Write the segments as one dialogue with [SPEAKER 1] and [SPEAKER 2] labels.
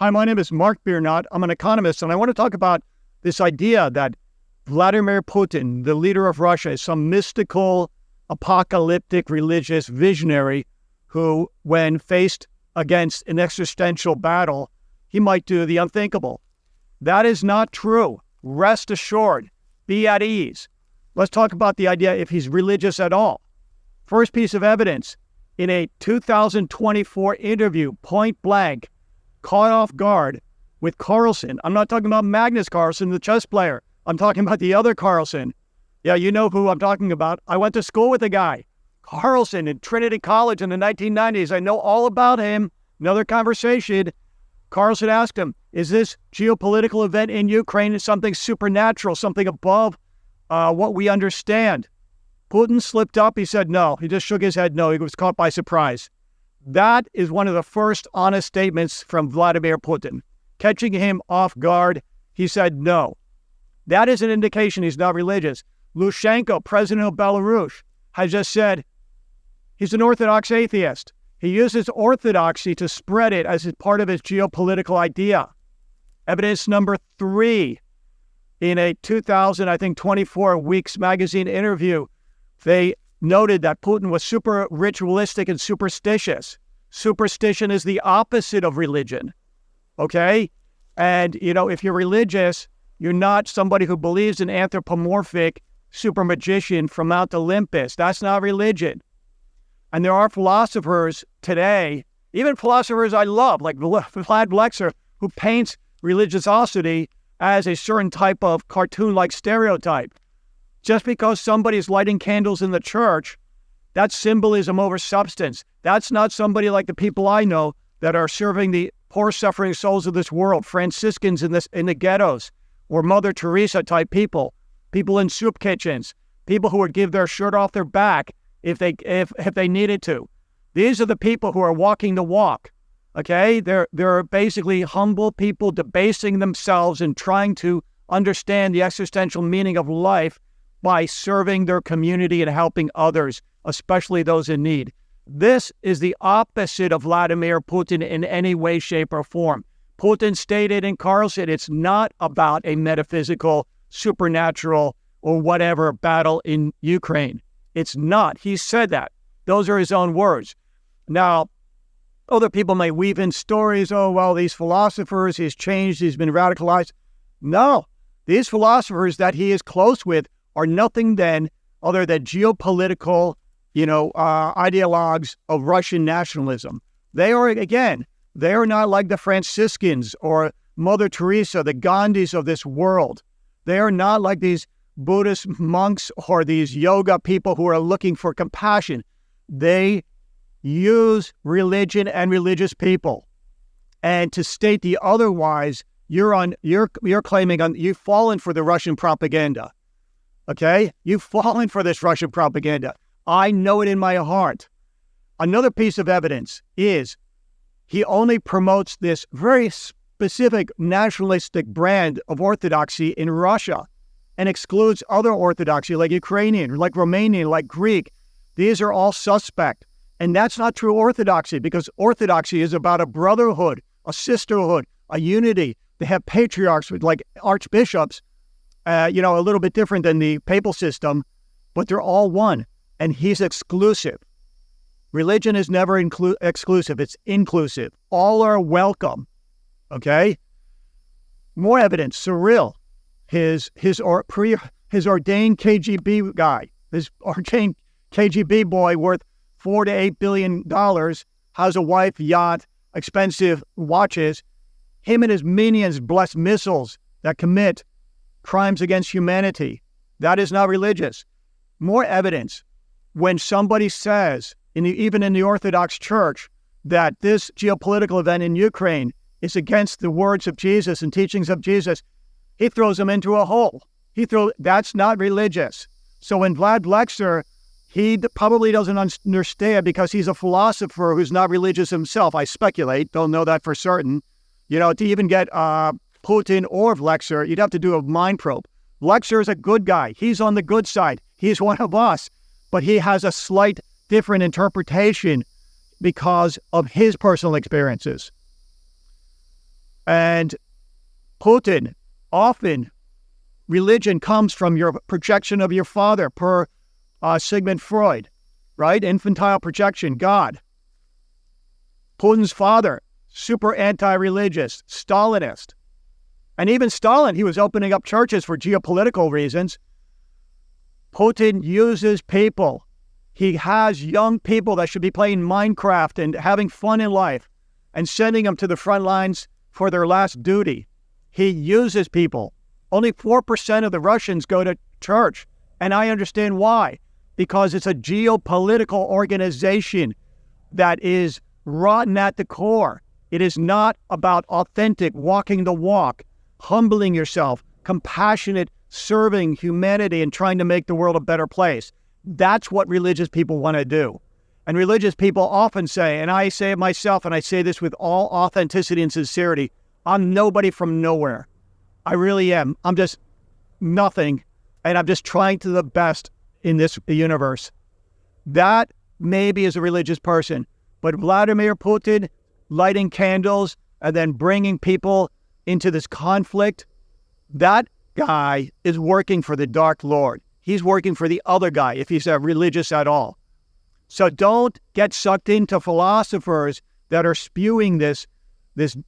[SPEAKER 1] Hi, my name is Mark Biernot. I'm an economist, and I want to talk about this idea that Vladimir Putin, the leader of Russia, is some mystical, apocalyptic religious visionary who, when faced against an existential battle, he might do the unthinkable. That is not true. Rest assured. Be at ease. Let's talk about the idea if he's religious at all. First piece of evidence, in a 2024 interview, point blank, caught off guard with Carlson. I'm not talking about Magnus Carlsen, the chess player. I'm talking about the other Carlson. Yeah, you know who I'm talking about. I went to school with the guy. Carlson in Trinity College in the 1990s. I know all about him. Another conversation. Carlson asked him, is this geopolitical event in Ukraine something supernatural, something above what we understand? Putin slipped up. He said no. He just shook his head no. He was caught by surprise. That is one of the first honest statements from Vladimir Putin. Catching him off guard, he said no. That is an indication he's not religious. Lukashenko, president of Belarus, has just said he's an Orthodox atheist. He uses orthodoxy to spread it as part of his geopolitical idea. Evidence number 3, in a 2024 Weeks magazine interview, they noted that Putin was super ritualistic and superstitious. Superstition is the opposite of religion, okay? And, if you're religious, you're not somebody who believes in anthropomorphic super magician from Mount Olympus. That's not religion. And there are philosophers today, even philosophers I love, like Vlad Vexler, who paints religiosity as a certain type of cartoon-like stereotype. Just because somebody's lighting candles in the church, that's symbolism over substance. That's not somebody like the people I know that are serving the poor, suffering souls of this world, Franciscans in the ghettos, or Mother Teresa type people in soup kitchens, people who would give their shirt off their back if they needed to. These are the people who are walking the walk. Okay, they're basically humble people debasing themselves and trying to understand the existential meaning of life by serving their community and helping others, especially those in need. This is the opposite of Vladimir Putin in any way, shape, or form. Putin stated in Carlson, it's not about a metaphysical, supernatural, or whatever battle in Ukraine. It's not. He said that. Those are his own words. Now, other people may weave in stories, oh, well, these philosophers, he's changed, he's been radicalized. No, these philosophers that he is close with are nothing then other than geopolitical, ideologues of Russian nationalism. They are not like the Franciscans or Mother Teresa, the Gandhis of this world. They are not like these Buddhist monks or these yoga people who are looking for compassion. They use religion and religious people. And to state the otherwise, you're claiming you've fallen for the Russian propaganda. Okay? You've fallen for this Russian propaganda. I know it in my heart. Another piece of evidence is he only promotes this very specific nationalistic brand of orthodoxy in Russia and excludes other orthodoxy like Ukrainian, like Romanian, like Greek. These are all suspect. And that's not true orthodoxy, because orthodoxy is about a brotherhood, a sisterhood, a unity. They have patriarchs with like archbishops, a little bit different than the papal system, but they're all one. And he's exclusive. Religion is never exclusive. It's inclusive. All are welcome. Okay? More evidence. Cyril, his ordained KGB guy, his ordained KGB boy worth $4 to $8 billion, has a wife, yacht, expensive watches. Him and his minions bless missiles that commit crimes against humanity. That is not religious. More evidence. When somebody says, even in the Orthodox Church, that this geopolitical event in Ukraine is against the words of Jesus and teachings of Jesus, he throws them into a hole. That's not religious. So when Vlad Vexler, he probably doesn't understand because he's a philosopher who's not religious himself. I speculate, don't know that for certain. To even get Putin or Vexler, you'd have to do a mind probe. Vexler is a good guy. He's on the good side. He's one of us. But he has a slight different interpretation because of his personal experiences. And Putin, often religion comes from your projection of your father, per Sigmund Freud, right? Infantile projection, God. Putin's father, super anti-religious, Stalinist. And even Stalin, he was opening up churches for geopolitical reasons. Putin uses people. He has young people that should be playing Minecraft and having fun in life and sending them to the front lines for their last duty. He uses people. Only 4% of the Russians go to church. And I understand why. Because it's a geopolitical organization that is rotten at the core. It is not about authentic, walking the walk, humbling yourself, compassionate, serving humanity and trying to make the world a better place. That's what religious people want to do. And religious people often say, and I say it myself, and I say this with all authenticity and sincerity, I'm nobody from nowhere. I really am. I'm just nothing, and I'm just trying to the best in this universe. That maybe is a religious person, but Vladimir Putin lighting candles and then bringing people into this conflict, that guy is working for the Dark Lord. He's working for the other guy, if he's religious at all. So don't get sucked into philosophers that are spewing this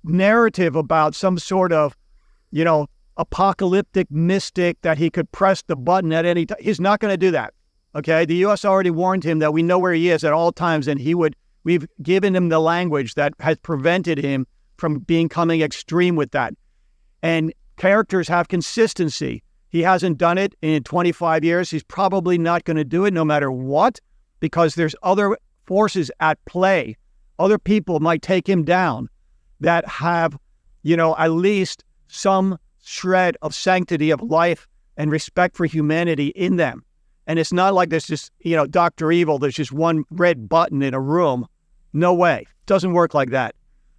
[SPEAKER 1] narrative about some sort of, apocalyptic mystic that he could press the button at any time. He's not going to do that. Okay. The U.S. already warned him that we know where he is at all times, and we've given him the language that has prevented him from becoming extreme with that. And characters have consistency. He hasn't done it in 25 years. He's probably not going to do it no matter what, because there's other forces at play. Other people might take him down that have, at least some shred of sanctity of life and respect for humanity in them. And it's not like there's just, Dr. Evil, there's just one red button in a room. No way. It doesn't work like that.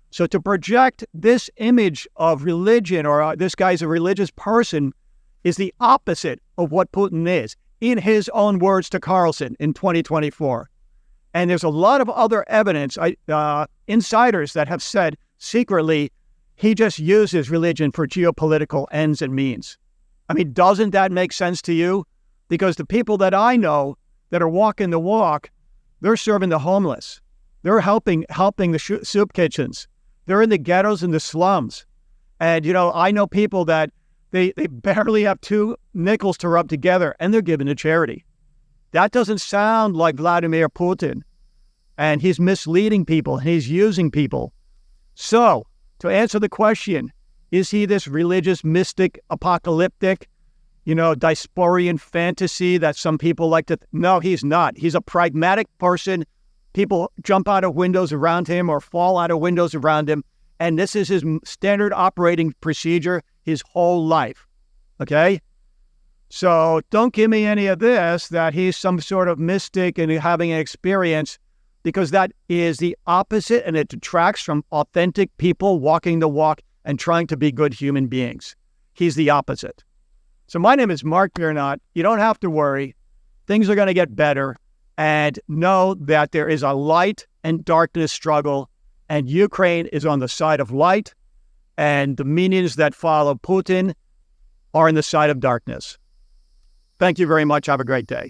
[SPEAKER 1] So to project this image of religion or this guy's a religious person is the opposite of what Putin is, in his own words to Carlson in 2024. And there's a lot of other evidence, insiders that have said secretly, he just uses religion for geopolitical ends and means. I mean, doesn't that make sense to you? Because the people that I know that are walking the walk, they're serving the homeless. They're helping the soup kitchens. They're in the ghettos and the slums. And, I know people that they barely have 2 nickels to rub together, and they're giving to charity. That doesn't sound like Vladimir Putin. And he's misleading people. He's using people. So, to answer the question, is he this religious, mystic, apocalyptic, diasporian fantasy that some people like to... No, he's not. He's a pragmatic person. People jump out of windows around him or fall out of windows around him. And this is his standard operating procedure his whole life. Okay? So don't give me any of this, that he's some sort of mystic and having an experience, because that is the opposite, and it detracts from authentic people walking the walk and trying to be good human beings. He's the opposite. So my name is Mark Biernot. You don't have to worry. Things are going to get better. And know that there is a light and darkness struggle, and Ukraine is on the side of light, and the meanings that follow Putin are on the side of darkness. Thank you very much. Have a great day.